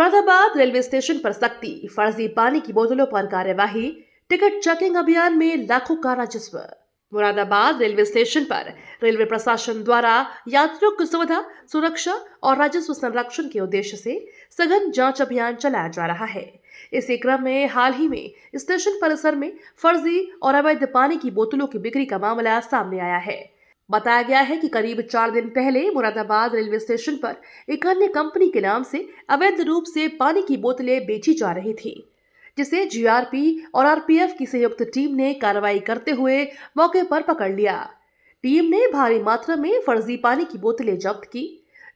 Moradabad railway station पर सख्ती, फर्जी पानी की बोतलों पर कार्यवाही, टिकट चेकिंग अभियान में लाखों का राजस्व। मुरादाबाद रेलवे स्टेशन पर रेलवे प्रशासन द्वारा यात्रियों की सुविधा, सुरक्षा और राजस्व संरक्षण के उद्देश्य से सघन जांच अभियान चलाया जा रहा है। इसी क्रम में हाल ही में स्टेशन परिसर में फर्जी और अवैध पानी की बोतलों की बिक्री का मामला सामने आया है। बताया गया है कि करीब 4 दिन पहले मुरादाबाद रेलवे स्टेशन पर एक अन्य कंपनी के नाम से अवैध रूप से पानी की बोतलें बेची जा रही थी, जिसे जीआरपी और आरपीएफ की संयुक्त टीम ने कार्रवाई करते हुए मौके पर पकड़ लिया। टीम ने भारी मात्रा में फर्जी पानी की बोतलें जब्त की।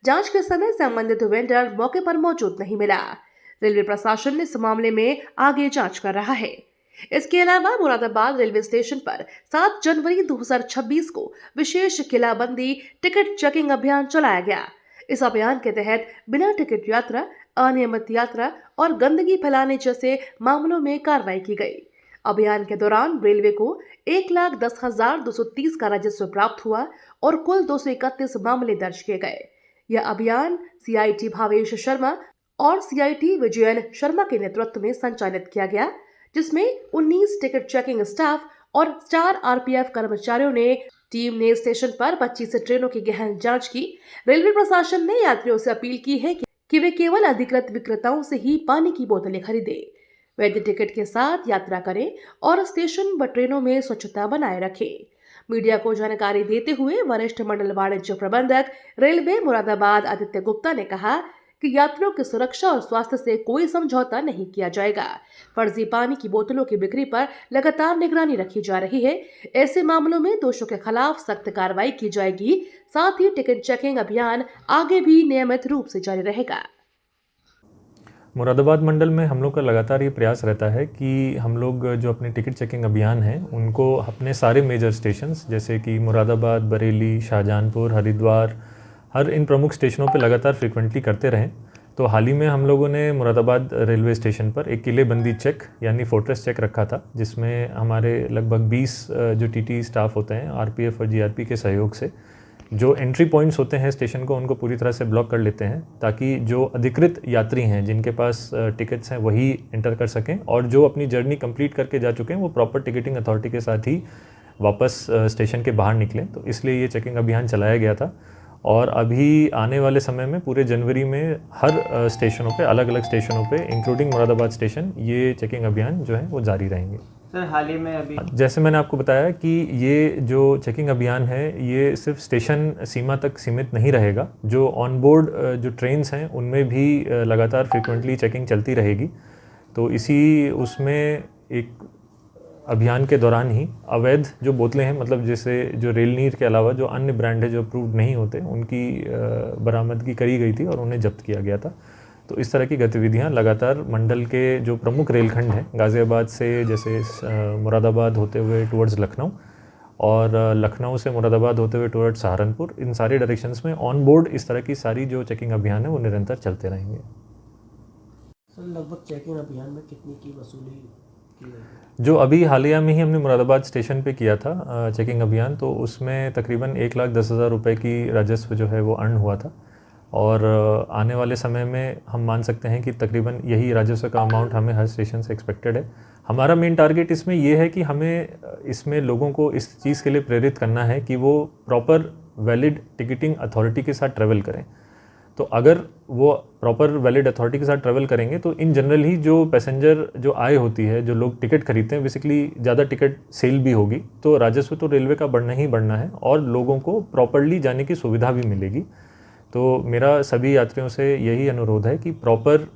जांच के समय संबंधित वेंडर मौके पर मौजूद नहीं मिला। रेलवे प्रशासन इस मामले में आगे जांच कर रहा है। इसके अलावा मुरादाबाद रेलवे स्टेशन पर 7 जनवरी 2026 को विशेष किलाबंदी टिकट चेकिंग अभियान चलाया गया। इस अभियान के तहत बिना टिकट यात्रा, अनियमित यात्रा और गंदगी फैलाने जैसे मामलों में कार्रवाई की गई। अभियान के दौरान रेलवे को 1,10,230 का राजस्व प्राप्त हुआ और कुल 231 मामले दर्ज किए गए। यह अभियान सीआईटी भावेश शर्मा और सीआईटी विजयन शर्मा के नेतृत्व में संचालित किया गया, जिसमें 19 टिकट चेकिंग स्टाफ और 4 आरपीएफ कर्मचारियों ने टीम ने स्टेशन पर 25 ट्रेनों की गहन जांच की। रेलवे प्रशासन ने यात्रियों से अपील की है कि वे केवल अधिकृत विक्रेताओं से ही पानी की बोतलें खरीदें, वैध टिकट के साथ यात्रा करें और स्टेशन व ट्रेनों में स्वच्छता बनाए रखें। मीडिया को जानकारी देते हुए वरिष्ठ मंडल वाणिज्य प्रबंधक रेलवे मुरादाबाद आदित्य गुप्ता ने कहा कि यात्रियों की सुरक्षा और स्वास्थ्य से कोई समझौता नहीं किया जाएगा। फर्जी पानी की बोतलों की बिक्री पर लगातार निगरानी रखी जा रही है। ऐसे मामलों में दोषियों के खिलाफ सख्त कार्रवाई की जाएगी। साथ ही टिकट चेकिंग अभियान आगे भी नियमित रूप से जारी रहेगा। मुरादाबाद मंडल में हम लोग का लगातार ये प्रयास रहता है कि हम लोग जो अपने टिकट चेकिंग अभियान हैं उनको अपने सारे मेजर स्टेशंस जैसे कि मुरादाबाद, बरेली, शाहजहानपुर, हरिद्वार, हर इन प्रमुख स्टेशनों पे लगातार फ्रिक्वेंटली करते रहें। तो हाल ही में हम लोगों ने मुरादाबाद रेलवे स्टेशन पर एक किलेबंदी चेक यानी फोर्ट्रेस चेक रखा था, जिसमें हमारे लगभग 20 जो टीटी स्टाफ होते हैं आरपीएफ और जीआरपी के सहयोग से जो एंट्री पॉइंट्स होते हैं स्टेशन को उनको पूरी तरह से ब्लॉक कर लेते हैं, ताकि जो अधिकृत यात्री हैं जिनके पास टिकट्स हैं वही एंटर कर सकें और जो अपनी जर्नी कंप्लीट करके जा चुके हैं वो प्रॉपर टिकटिंग अथॉरिटी के साथ ही वापस स्टेशन के बाहर निकलें। तो इसलिए ये चेकिंग अभियान चलाया गया था और अभी आने वाले समय में पूरे जनवरी में हर स्टेशनों पे, अलग अलग स्टेशनों पे इंक्लूडिंग मुरादाबाद स्टेशन, ये चेकिंग अभियान जो है वो जारी रहेंगे। सर, हाल ही में अभी जैसे मैंने आपको बताया कि ये जो चेकिंग अभियान है ये सिर्फ स्टेशन सीमा तक सीमित नहीं रहेगा। जो ऑन बोर्ड जो ट्रेन्स हैं उनमें भी लगातार फ्रिक्वेंटली चेकिंग चलती रहेगी। तो इसी उसमें एक अभियान के दौरान ही अवैध जो बोतलें हैं, मतलब जैसे जो रेल नीर के अलावा जो अन्य ब्रांड है जो अप्रूव्ड नहीं होते, उनकी बरामदगी करी गई थी और उन्हें जब्त किया गया था। तो इस तरह की गतिविधियां लगातार मंडल के जो प्रमुख रेलखंड हैं, गाज़ियाबाद से जैसे मुरादाबाद होते हुए टुवर्ड्स लखनऊ और लखनऊ से मुरादाबाद होते हुए टुवर्ड्स सहारनपुर, इन सारे डायरेक्शंस में ऑन बोर्ड इस तरह की सारी जो चेकिंग अभियान है वो निरंतर चलते रहेंगे। सर, लगभग चेकिंग अभियान में कितनी की वसूली की गई? जो अभी हालिया में ही हमने मुरादाबाद स्टेशन पे किया था चेकिंग अभियान, तो उसमें तकरीबन 1,10,000 रुपये की राजस्व जो है वो अर्न हुआ था और आने वाले समय में हम मान सकते हैं कि तकरीबन यही राजस्व का अमाउंट हमें हर स्टेशन से एक्सपेक्टेड है। हमारा मेन टारगेट इसमें ये है कि हमें इसमें लोगों को इस चीज़ के लिए प्रेरित करना है कि वो प्रॉपर वैलिड टिकटिंग अथॉरिटी के साथ ट्रैवल करें। तो अगर वो प्रॉपर वैलिड अथॉरिटी के साथ ट्रैवल करेंगे तो इन जनरल ही जो पैसेंजर जो आय होती है, जो लोग टिकट खरीदते हैं, बेसिकली ज़्यादा टिकट सेल भी होगी, तो राजस्व तो रेलवे का बढ़ना ही बढ़ना है और लोगों को प्रॉपरली जाने की सुविधा भी मिलेगी। तो मेरा सभी यात्रियों से यही अनुरोध है कि प्रॉपर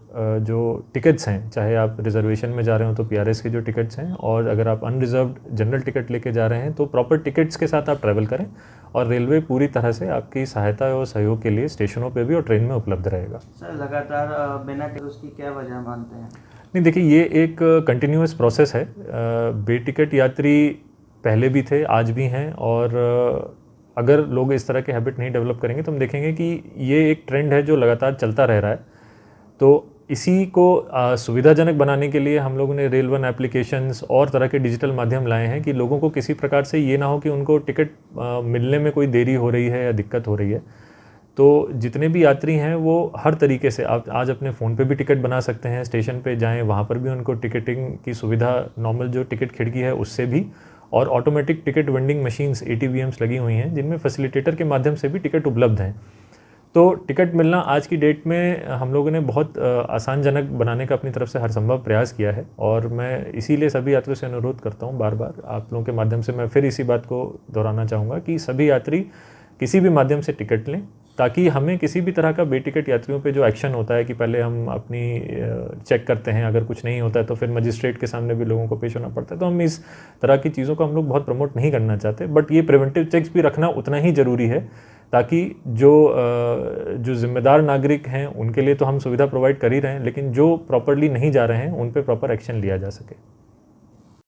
जो टिकट्स हैं, चाहे आप रिजर्वेशन में जा रहे हो तो पीआरएस के जो टिकट्स हैं, और अगर आप अनरिजर्व्ड जनरल टिकट लेके जा रहे हैं तो प्रॉपर टिकट्स के साथ आप ट्रैवल करें और रेलवे पूरी तरह से आपकी सहायता और सहयोग के लिए स्टेशनों पे भी और ट्रेन में उपलब्ध रहेगा। सर, लगातार बिना टिकट उसकी क्या वजह मानते हैं? नहीं, देखिए, ये एक कंटिन्यूअस प्रोसेस है। बेटिकट यात्री पहले भी थे, आज भी हैं, और अगर लोग इस तरह के हैबिट नहीं डेवलप करेंगे तो हम देखेंगे कि ये एक ट्रेंड है जो लगातार चलता रह रहा है। तो इसी को सुविधाजनक बनाने के लिए हम लोगों ने रेल वन एप्लीकेशंस और तरह के डिजिटल माध्यम लाए हैं कि लोगों को किसी प्रकार से ये ना हो कि उनको टिकट मिलने में कोई देरी हो रही है या दिक्कत हो रही है। तो जितने भी यात्री हैं वो हर तरीके से आप आज अपने फ़ोन पे भी टिकट बना सकते हैं, स्टेशन पे जाएं वहाँ पर भी उनको टिकटिंग की सुविधा नॉर्मल जो टिकट खिड़की है उससे भी, और automatic ticket vending machines ATVMs लगी हुई हैं जिनमें फैसिलिटेटर के माध्यम से भी टिकट उपलब्ध हैं। तो टिकट मिलना आज की डेट में हम लोगों ने बहुत आसानजनक बनाने का अपनी तरफ से हर संभव प्रयास किया है, और मैं इसीलिए सभी यात्रियों से अनुरोध करता हूँ बार बार आप लोगों के माध्यम से, मैं फिर इसी बात को दोहराना चाहूँगा कि सभी यात्री किसी भी माध्यम से टिकट लें, ताकि हमें किसी भी तरह का बेटिकट यात्रियों पे जो एक्शन होता है कि पहले हम अपनी चेक करते हैं, अगर कुछ नहीं होता है तो फिर मजिस्ट्रेट के सामने भी लोगों को पेश होना पड़ता है, तो हम इस तरह की चीज़ों को हम लोग बहुत प्रमोट नहीं करना चाहते। बट ये प्रिवेंटिव चेक्स भी रखना उतना ही ज़रूरी है, ताकि जो जिम्मेदार नागरिक हैं उनके लिए तो हम सुविधा प्रोवाइड कर ही रहे हैं, लेकिन जो प्रॉपरली नहीं जा रहे हैं उन पे प्रॉपर एक्शन लिया जा सके।